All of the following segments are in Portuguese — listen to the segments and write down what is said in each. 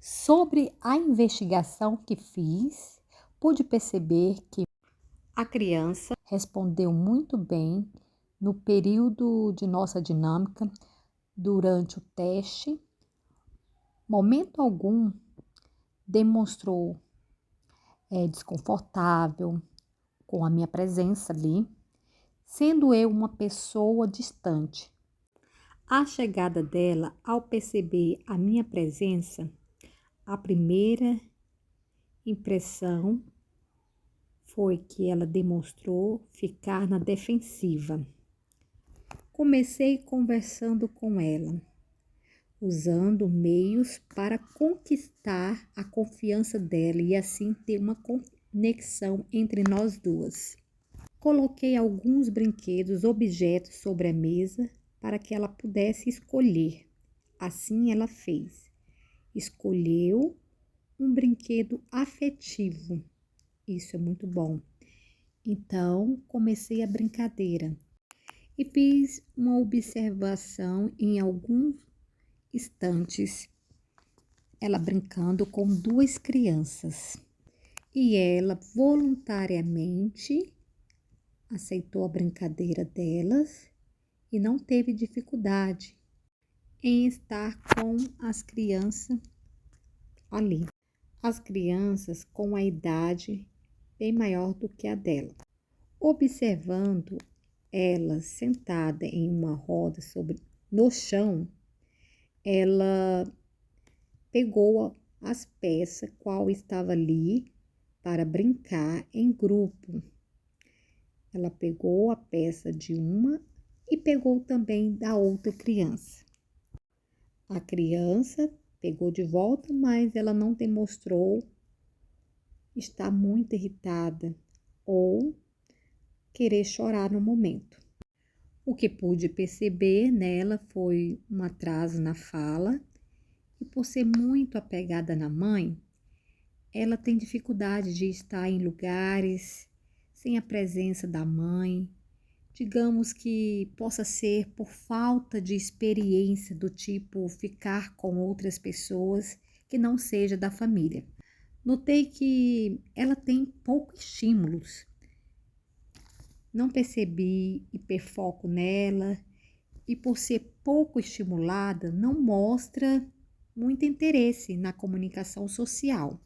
Sobre a investigação que fiz, pude perceber que a criança respondeu muito bem no período de nossa dinâmica, durante o teste. Momento algum demonstrou desconfortável com a minha presença ali, sendo eu uma pessoa distante. A chegada dela, ao perceber a minha presença, a primeira impressão foi que ela demonstrou ficar na defensiva. Comecei conversando com ela, usando meios para conquistar a confiança dela e assim ter uma conexão entre nós duas. Coloquei alguns brinquedos, objetos sobre a mesa para que ela pudesse escolher. Assim ela fez. Escolheu um brinquedo afetivo. Isso é muito bom. Então, comecei a brincadeira e fiz uma observação em alguns instantes, ela brincando com duas crianças. E ela voluntariamente aceitou a brincadeira delas e não teve dificuldade em estar com as crianças ali. As crianças com a idade bem maior do que a dela. Observando ela sentada em uma roda no chão, ela pegou as peças qual estava ali para brincar em grupo. Ela pegou a peça de uma e pegou também da outra criança. A criança pegou de volta, mas ela não demonstrou estar muito irritada ou querer chorar no momento. O que pude perceber nela foi um atraso na fala e por ser muito apegada na mãe, ela tem dificuldade de estar em lugares sem a presença da mãe. Digamos que possa ser por falta de experiência do tipo ficar com outras pessoas que não seja da família. Notei que ela tem poucos estímulos. Não percebi hiperfoco nela e por ser pouco estimulada, não mostra muito interesse na comunicação social.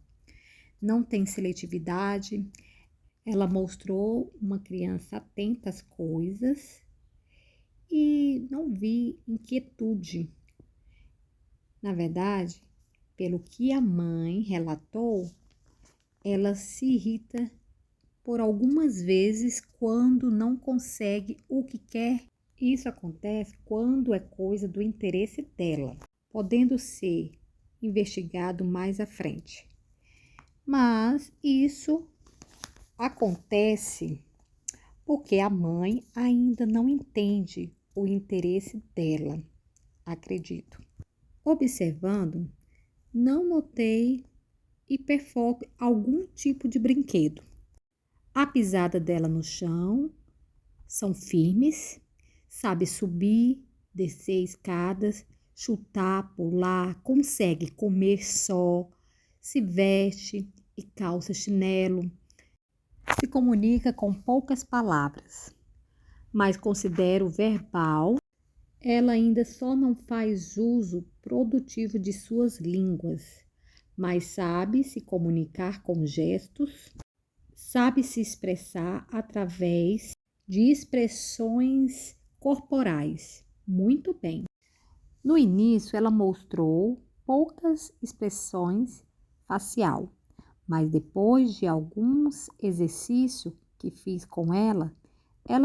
Não tem seletividade. Ela mostrou uma criança atenta às coisas e não vi inquietude. Na verdade, pelo que a mãe relatou, ela se irrita por algumas vezes quando não consegue o que quer. Isso acontece quando é coisa do interesse dela, podendo ser investigado mais à frente. Mas isso acontece porque a mãe ainda não entende o interesse dela, acredito. Observando, não notei hiperfoco em algum tipo de brinquedo. A pisada dela no chão são firmes, sabe subir, descer escadas, chutar, pular, consegue comer só, se veste e calça chinelo, se comunica com poucas palavras, mas considero verbal. Ela ainda só não faz uso produtivo de suas línguas, mas sabe se comunicar com gestos, sabe se expressar através de expressões corporais. Muito bem. No início, ela mostrou poucas expressões facial, mas depois de alguns exercícios que fiz com ela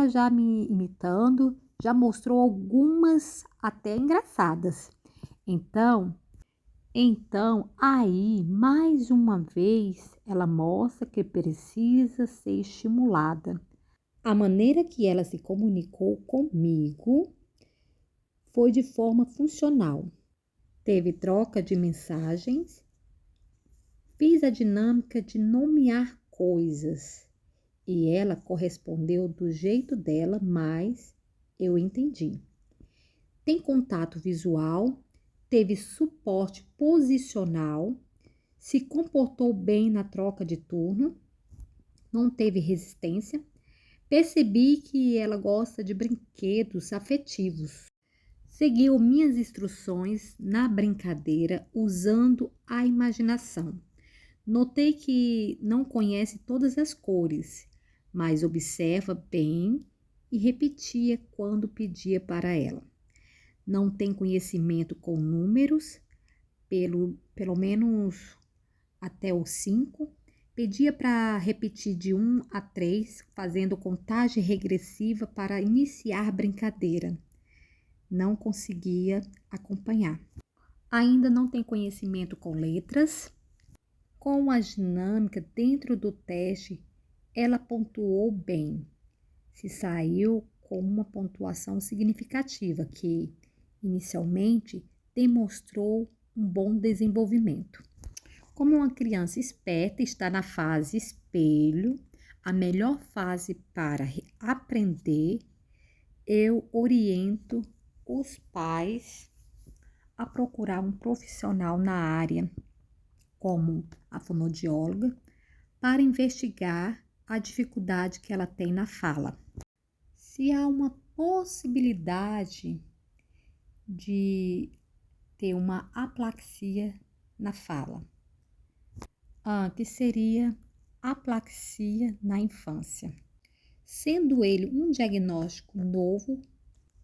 já me imitando, já mostrou algumas até engraçadas. Então, aí, mais uma vez, ela mostra que precisa ser estimulada. A maneira que ela se comunicou comigo foi de forma funcional. Teve troca de mensagens, fiz a dinâmica de nomear coisas e ela correspondeu do jeito dela, mas eu entendi. Tem contato visual, teve suporte posicional, se comportou bem na troca de turno, não teve resistência. Percebi que ela gosta de brinquedos afetivos. Seguiu minhas instruções na brincadeira usando a imaginação. Notei que não conhece todas as cores, mas observa bem e repetia quando pedia para ela. Não tem conhecimento com números, pelo menos até o 5. Pedia para repetir de 1 a 3, fazendo contagem regressiva para iniciar brincadeira. Não conseguia acompanhar. Ainda não tem conhecimento com letras. Com a dinâmica dentro do teste, ela pontuou bem. Se saiu com uma pontuação significativa, que inicialmente demonstrou um bom desenvolvimento. Como uma criança esperta está na fase espelho, a melhor fase para aprender, eu oriento os pais a procurar um profissional na área, como a fonoaudióloga, para investigar a dificuldade que ela tem na fala. Se há uma possibilidade de ter uma aplaxia na fala, que seria aplaxia na infância. Sendo ele um diagnóstico novo,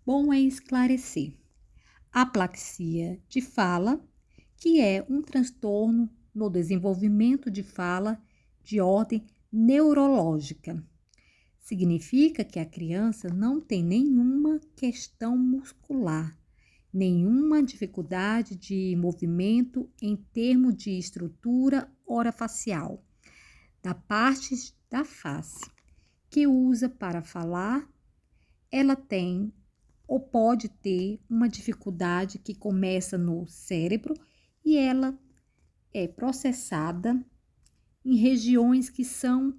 bom é esclarecer. Aplaxia de fala, que é um transtorno no desenvolvimento de fala de ordem neurológica. Significa que a criança não tem nenhuma questão muscular, nenhuma dificuldade de movimento em termos de estrutura orofacial, da parte da face, que usa para falar. Ela tem ou pode ter uma dificuldade que começa no cérebro e ela é processada em regiões que são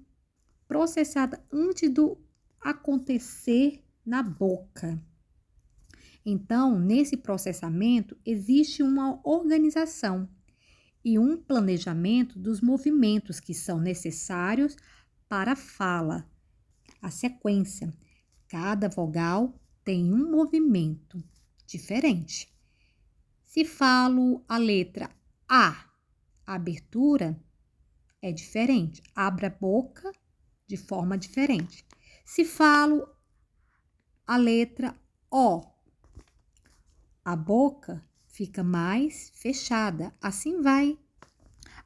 processadas antes do acontecer na boca. Então, nesse processamento, existe uma organização e um planejamento dos movimentos que são necessários para a fala. A sequência. Cada vogal tem um movimento diferente. Se falo a letra A, a abertura é diferente. Abre a boca de forma diferente. Se falo a letra O, a boca fica mais fechada. Assim vai.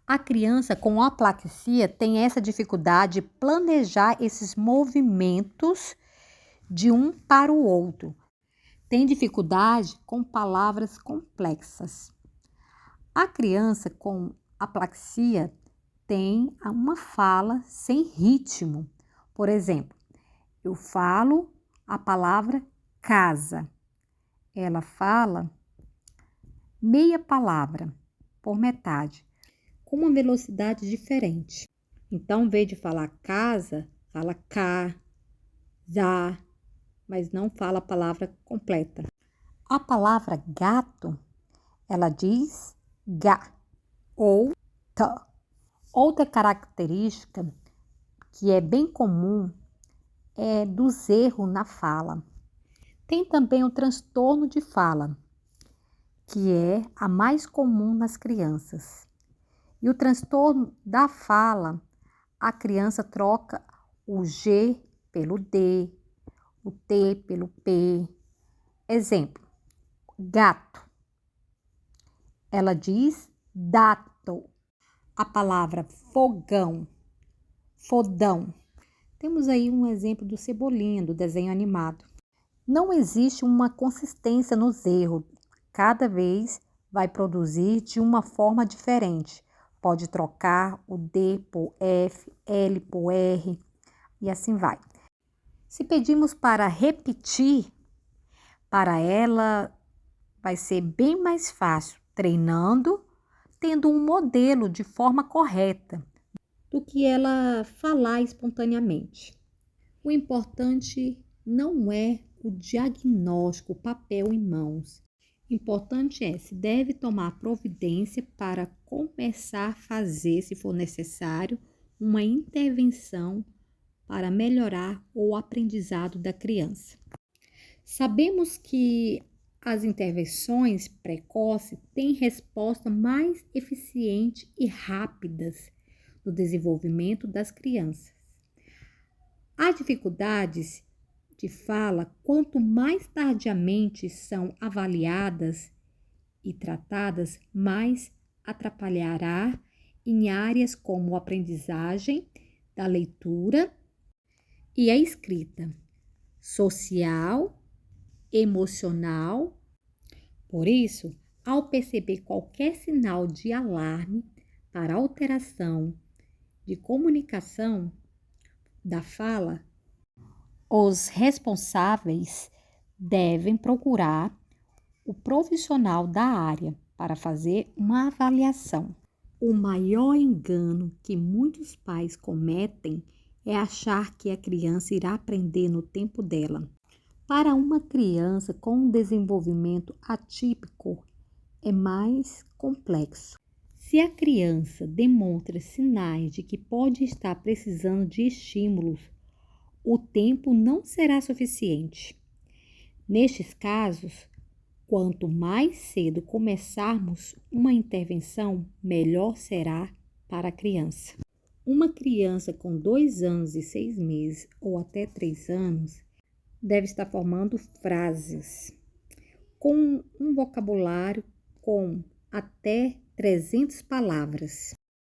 A criança com aplaxia tem essa dificuldade de planejar esses movimentos de um para o outro. Tem dificuldade com palavras complexas. A criança com aplaxia tem uma fala sem ritmo. Por exemplo, eu falo a palavra casa. Ela fala meia palavra por metade, com uma velocidade diferente. Então, em vez de falar casa, fala cá, já, mas não fala a palavra completa. A palavra gato, ela diz gá ou tá. Outra característica que é bem comum é dos erros na fala. Tem também o transtorno de fala, que é a mais comum nas crianças. E o transtorno da fala, a criança troca o G pelo D, o T pelo P. Exemplo, gato. Ela diz dato. A palavra fogão, fodão. Temos aí um exemplo do Cebolinha, do desenho animado. Não existe uma consistência nos erros. Cada vez vai produzir de uma forma diferente. Pode trocar o D por F, L por R e assim vai. Se pedimos para repetir, para ela vai ser bem mais fácil, treinando, tendo um modelo de forma correta, do que ela falar espontaneamente. O importante não é o diagnóstico, o papel em mãos, Importante é, se deve tomar providência para começar a fazer, se for necessário, uma intervenção para melhorar o aprendizado da criança. Sabemos que as intervenções precoces têm resposta mais eficiente e rápidas no desenvolvimento das crianças. Há dificuldades de fala, quanto mais tardiamente são avaliadas e tratadas, mais atrapalhará em áreas como a aprendizagem da leitura e a escrita, social, emocional. Por isso, ao perceber qualquer sinal de alarme para alteração de comunicação da fala, os responsáveis devem procurar o profissional da área para fazer uma avaliação. O maior engano que muitos pais cometem é achar que a criança irá aprender no tempo dela. Para uma criança com um desenvolvimento atípico, é mais complexo. Se a criança demonstra sinais de que pode estar precisando de estímulos, o tempo não será suficiente. Nestes casos, quanto mais cedo começarmos uma intervenção, melhor será para a criança. Uma criança com 2 anos e 6 meses ou até 3 anos deve estar formando frases com um vocabulário com até 300 palavras.